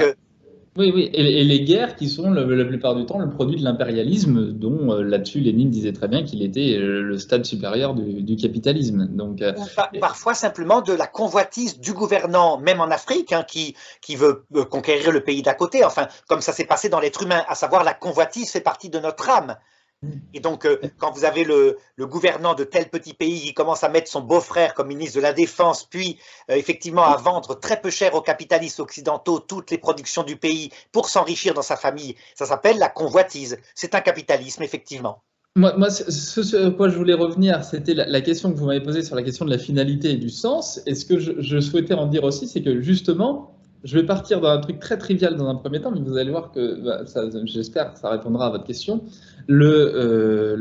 oui, et les guerres qui sont la plupart du temps le produit de l'impérialisme, dont là-dessus Lénine disait très bien qu'il était le stade supérieur du capitalisme. Donc, parfois simplement de la convoitise du gouvernant, même en Afrique, hein, qui veut conquérir le pays d'à côté, enfin, comme ça s'est passé dans l'être humain, à savoir la convoitise fait partie de notre âme. Et donc, quand vous avez le gouvernant de tel petit pays qui commence à mettre son beau-frère comme ministre de la Défense, puis effectivement à vendre très peu cher aux capitalistes occidentaux toutes les productions du pays pour s'enrichir dans sa famille, ça s'appelle la convoitise. C'est un capitalisme, effectivement. Moi, ce à quoi je voulais revenir, c'était la question que vous m'avez posée sur la question de la finalité et du sens. Et ce que je souhaitais en dire aussi, c'est que justement, je vais partir dans un truc très trivial dans un premier temps, mais vous allez voir que j'espère que ça répondra à votre question. Le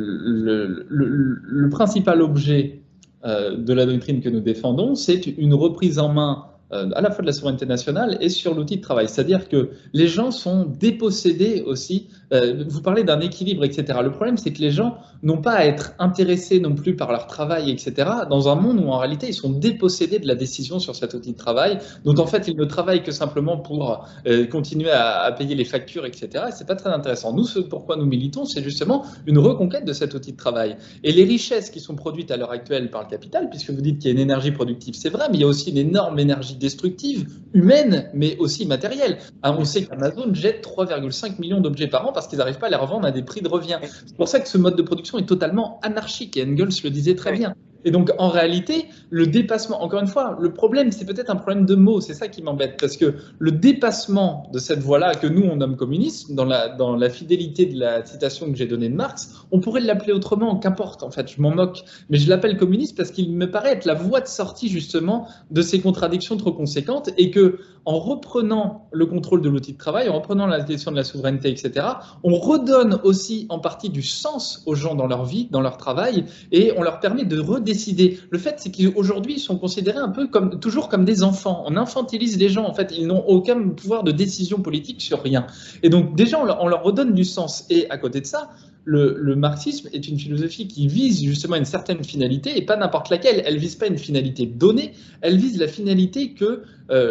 principal objet de la doctrine que nous défendons, c'est une reprise en main à la fois de la souveraineté nationale et sur l'outil de travail. C'est-à-dire que les gens sont dépossédés aussi. Vous parlez d'un équilibre, etc. Le problème, c'est que les gens n'ont pas à être intéressés non plus par leur travail, etc., dans un monde où en réalité ils sont dépossédés de la décision sur cet outil de travail, dont en fait ils ne travaillent que simplement pour continuer à payer les factures, etc. Et c'est pas très intéressant. Nous, ce pourquoi nous militons, c'est justement une reconquête de cet outil de travail. Et les richesses qui sont produites à l'heure actuelle par le capital, puisque vous dites qu'il y a une énergie productive, c'est vrai, mais il y a aussi une énorme énergie destructive, humaine, mais aussi matérielle. On sait qu'Amazon jette 3,5 millions d'objets par an parce qu'ils n'arrivent pas à les revendre à des prix de revient. C'est pour ça que ce mode de production est totalement anarchique, et Engels le disait très bien. Et donc, en réalité, le dépassement, encore une fois, le problème, c'est peut-être un problème de mots, c'est ça qui m'embête, parce que le dépassement de cette voie-là, que nous, on nomme communisme, dans la fidélité de la citation que j'ai donnée de Marx, on pourrait l'appeler autrement, qu'importe, en fait, je m'en moque, mais je l'appelle communiste parce qu'il me paraît être la voie de sortie, justement, de ces contradictions trop conséquentes, et que, en reprenant le contrôle de l'outil de travail, en reprenant la question de la souveraineté, etc., on redonne aussi en partie du sens aux gens dans leur vie, dans leur travail, et on leur permet de redécider. Le fait, c'est qu'aujourd'hui, ils sont considérés un peu comme, toujours comme des enfants. On infantilise les gens, en fait, ils n'ont aucun pouvoir de décision politique sur rien. Et donc, déjà, on leur redonne du sens. Et à côté de ça, le marxisme est une philosophie qui vise justement une certaine finalité, et pas n'importe laquelle. Elle ne vise pas une finalité donnée, elle vise la finalité que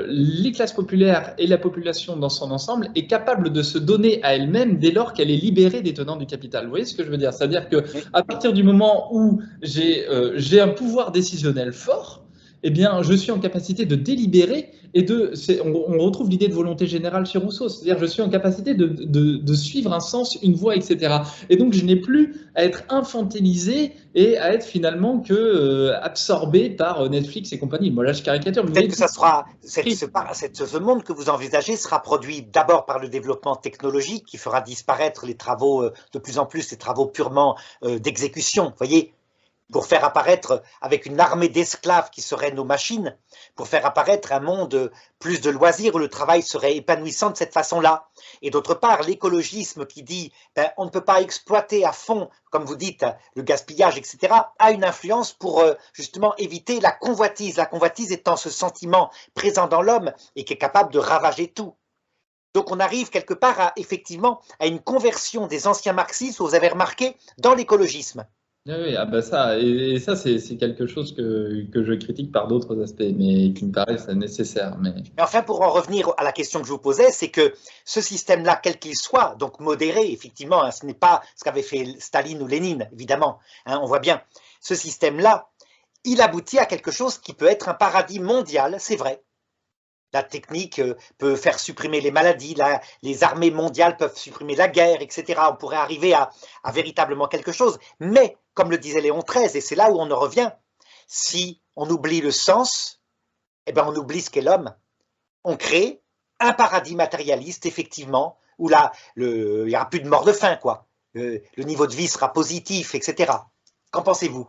les classes populaires et la population dans son ensemble est capable de se donner à elle-même dès lors qu'elle est libérée des tenants du capital. Vous voyez ce que je veux dire? C'est-à-dire qu'à partir du moment où j'ai un pouvoir décisionnel fort, eh bien, je suis en capacité de délibérer et on retrouve l'idée de volonté générale chez Rousseau, c'est-à-dire je suis en capacité de suivre un sens, une voie, etc. Et donc, je n'ai plus à être infantilisé et à être finalement absorbé par Netflix et compagnie. Moi, là, je caricature. Peut-être que ça sera, ce monde que vous envisagez sera produit d'abord par le développement technologique qui fera disparaître les travaux, de plus en plus, les travaux purement d'exécution, vous voyez, pour faire apparaître, avec une armée d'esclaves qui seraient nos machines, pour faire apparaître un monde plus de loisirs où le travail serait épanouissant de cette façon-là. Et d'autre part, l'écologisme qui dit on ne peut pas exploiter à fond, comme vous dites, le gaspillage, etc., a une influence pour justement éviter la convoitise étant ce sentiment présent dans l'homme et qui est capable de ravager tout. Donc on arrive quelque part effectivement à une conversion des anciens marxistes, vous avez remarqué, dans l'écologisme. Oui, ah bah ça, et ça, c'est quelque chose que je critique par d'autres aspects, mais qui me paraissent nécessaires. Mais enfin, pour en revenir à la question que je vous posais, c'est que ce système-là, quel qu'il soit, donc modéré, effectivement, hein, ce n'est pas ce qu'avait fait Staline ou Lénine, évidemment, hein, on voit bien, ce système-là, il aboutit à quelque chose qui peut être un paradis mondial, c'est vrai. La technique peut faire supprimer les maladies, les armées mondiales peuvent supprimer la guerre, etc. On pourrait arriver à véritablement quelque chose. Mais, comme le disait Léon XIII, et c'est là où on en revient, si on oublie le sens, eh ben on oublie ce qu'est l'homme. On crée un paradis matérialiste, effectivement, où là, il n'y aura plus de mort de faim, quoi. Le niveau de vie sera positif, etc. Qu'en pensez-vous ?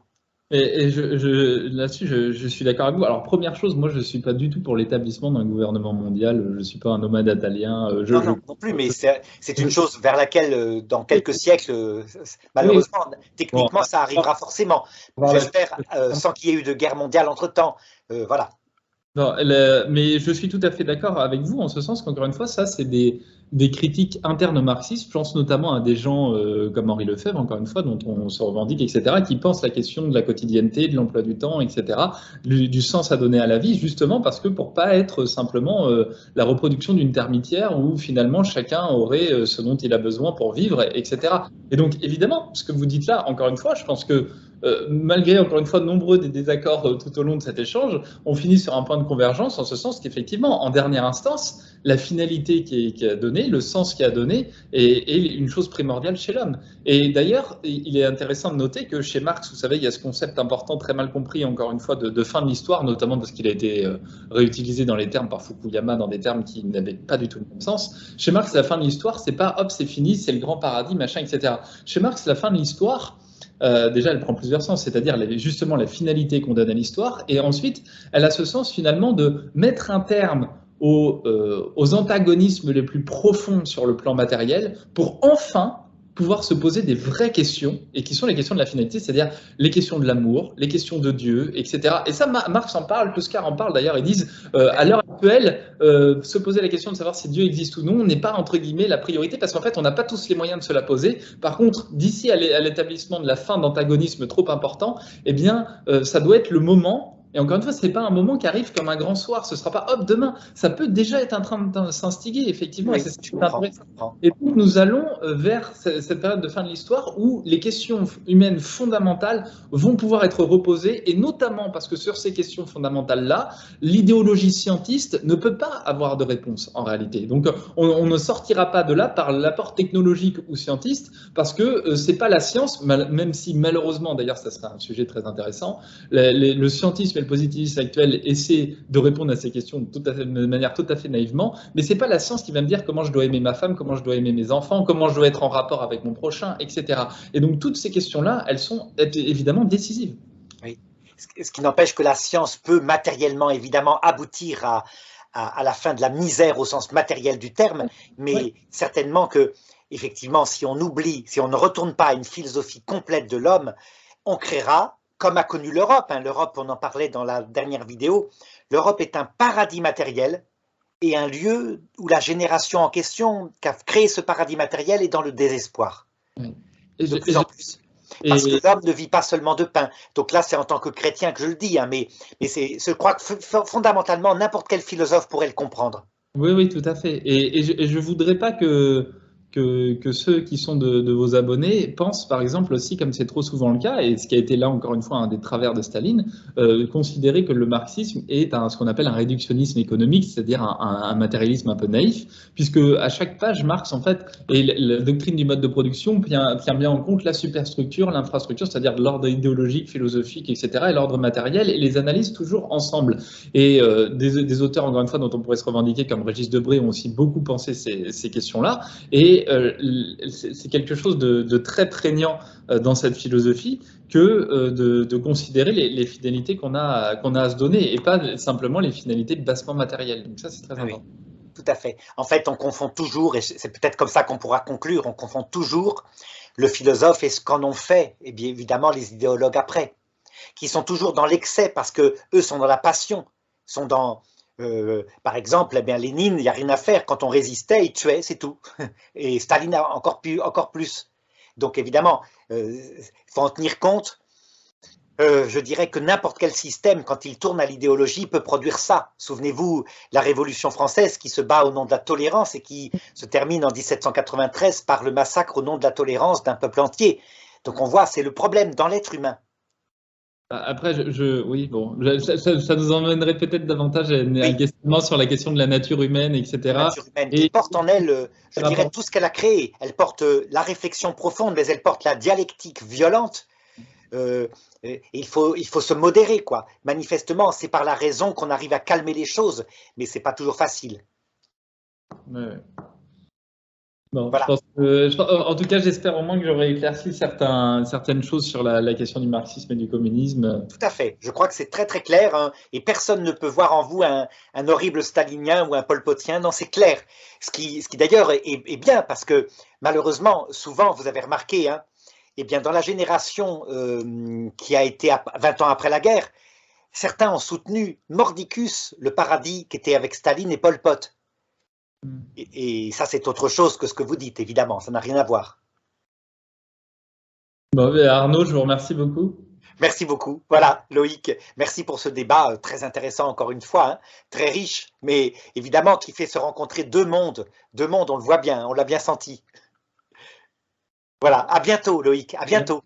Là-dessus, je suis d'accord avec vous. Alors, première chose, moi, je ne suis pas du tout pour l'établissement d'un gouvernement mondial. Je ne suis pas un nomade italien. Non plus, mais c'est une chose vers laquelle, dans quelques siècles, malheureusement, techniquement, ça arrivera forcément. J'espère, sans qu'il y ait eu de guerre mondiale entre-temps. Voilà. Non, mais je suis tout à fait d'accord avec vous en ce sens qu'encore une fois, ça, c'est des critiques internes au marxisme. Je pense notamment à des gens comme Henri Lefebvre, encore une fois, dont on se revendique, etc., qui pensent la question de la quotidienneté, de l'emploi du temps, etc., du sens à donner à la vie, justement parce que pour pas être simplement la reproduction d'une termitière où finalement chacun aurait ce dont il a besoin pour vivre, etc. Et donc, évidemment, ce que vous dites là, encore une fois, je pense que malgré, encore une fois, de nombreux des désaccords tout au long de cet échange, on finit sur un point de convergence en ce sens qu'effectivement, en dernière instance, la finalité qui a donné, le sens qui a donné, est une chose primordiale chez l'homme. Et d'ailleurs, il est intéressant de noter que chez Marx, vous savez, il y a ce concept important, très mal compris, encore une fois, de fin de l'histoire, notamment parce qu'il a été réutilisé dans les termes par Fukuyama, dans des termes qui n'avaient pas du tout le même sens. Chez Marx, la fin de l'histoire, c'est pas hop, c'est fini, c'est le grand paradis, machin, etc. Chez Marx, la fin de l'histoire, déjà, elle prend plusieurs sens, c'est-à-dire justement la finalité qu'on donne à l'histoire, et ensuite, elle a ce sens finalement de mettre un terme aux antagonismes les plus profonds sur le plan matériel pour pouvoir se poser des vraies questions, et qui sont les questions de la finalité, c'est-à-dire les questions de l'amour, les questions de Dieu, etc. Et ça, Marx en parle, Puskar en parle d'ailleurs, ils disent, à l'heure actuelle, se poser la question de savoir si Dieu existe ou non n'est pas, entre guillemets, la priorité, parce qu'en fait, on n'a pas tous les moyens de se la poser. Par contre, d'ici à l'établissement de la fin d'antagonisme trop important, eh bien, ça doit être le moment. Et encore une fois, ce n'est pas un moment qui arrive comme un grand soir. Ce ne sera pas hop demain. Ça peut déjà être en train de s'instiguer, effectivement. Oui, et c'est ce qui est intéressant. Et donc, nous allons vers cette période de fin de l'histoire où les questions humaines fondamentales vont pouvoir être reposées, et notamment parce que sur ces questions fondamentales-là, l'idéologie scientiste ne peut pas avoir de réponse en réalité. Donc, on ne sortira pas de là par l'apport technologique ou scientiste, parce que c'est pas la science, même si malheureusement, d'ailleurs, ça sera un sujet très intéressant, le scientisme et le positivisme actuel essaient de répondre à ces questions de manière tout à fait naïvement, mais c'est pas la science qui va me dire comment je dois aimer ma femme, comment je dois aimer mes enfants, comment je dois être en rapport avec mon prochain, etc. Et donc toutes ces questions-là, elles sont évidemment décisives. Oui. Ce qui n'empêche que la science peut matériellement, évidemment, aboutir à la fin de la misère au sens matériel du terme, mais oui, certainement que, effectivement, si on oublie, si on ne retourne pas à une philosophie complète de l'homme, on créera, comme a connu l'Europe, hein, l'Europe, on en parlait dans la dernière vidéo, l'Europe est un paradis matériel et un lieu où la génération en question qui a créé ce paradis matériel est dans le désespoir. Oui. De plus en plus. Parce que l'homme ne vit pas seulement de pain. Donc là, c'est en tant que chrétien que je le dis, hein, mais je crois que fondamentalement, n'importe quel philosophe pourrait le comprendre. Oui, oui, tout à fait. Et je ne voudrais pas que ceux qui sont de vos abonnés pensent, par exemple, aussi, comme c'est trop souvent le cas, et ce qui a été là, encore une fois, un des travers de Staline, considérer que le marxisme est ce qu'on appelle un réductionnisme économique, c'est-à-dire un matérialisme un peu naïf, puisque à chaque page, Marx, en fait, et la doctrine du mode de production tient bien en compte la superstructure, l'infrastructure, c'est-à-dire l'ordre idéologique, philosophique, etc., et l'ordre matériel, et les analyse toujours ensemble. Et des auteurs, encore une fois, dont on pourrait se revendiquer, comme Régis Debray, ont aussi beaucoup pensé ces questions-là, et c'est quelque chose de très prégnant dans cette philosophie que de considérer les finalités qu'on a à se donner, et pas simplement les finalités bassement matérielles. Donc ça, c'est très important. Oui, tout à fait. En fait, on confond toujours, et c'est peut-être comme ça qu'on pourra conclure, on confond toujours le philosophe et ce qu'en ont fait, et bien évidemment les idéologues après, qui sont toujours dans l'excès parce que eux sont dans la passion, sont dans... par exemple, eh bien, Lénine, il n'y a rien à faire. Quand on résistait, il tuait, c'est tout. Et Staline a encore plus. Donc évidemment, il faut en tenir compte. Je dirais que n'importe quel système, quand il tourne à l'idéologie, peut produire ça. Souvenez-vous, la Révolution française qui se bat au nom de la tolérance et qui se termine en 1793 par le massacre au nom de la tolérance d'un peuple entier. Donc on voit, c'est le problème dans l'être humain. Après, oui, bon, ça nous emmènerait peut-être davantage à un questionnement sur la question de la nature humaine, etc. La nature humaine qui porte en elle, je dirais, tout ce qu'elle a créé. Elle porte la réflexion profonde, mais elle porte la dialectique violente. Il faut se modérer, quoi. Manifestement, c'est par la raison qu'on arrive à calmer les choses, mais c'est pas toujours facile. Ouais. Bon, voilà. En tout cas, j'espère au moins que j'aurai éclairci certaines choses sur la question du marxisme et du communisme. Tout à fait. Je crois que c'est très très clair, hein, et personne ne peut voir en vous un horrible stalinien ou un polpotien. Non, c'est clair. Ce qui d'ailleurs est bien, parce que malheureusement, souvent, vous avez remarqué, hein, eh bien, dans la génération qui a été 20 ans après la guerre, certains ont soutenu mordicus le paradis qui était avec Staline et Pol Pot. Et ça, c'est autre chose que ce que vous dites, évidemment, ça n'a rien à voir. Bon, Arnaud, je vous remercie beaucoup. Merci beaucoup. Voilà, Loïc, merci pour ce débat très intéressant, encore une fois, hein, très riche, mais évidemment qui fait se rencontrer deux mondes, on le voit bien, on l'a bien senti. Voilà, à bientôt, Loïc, à bientôt.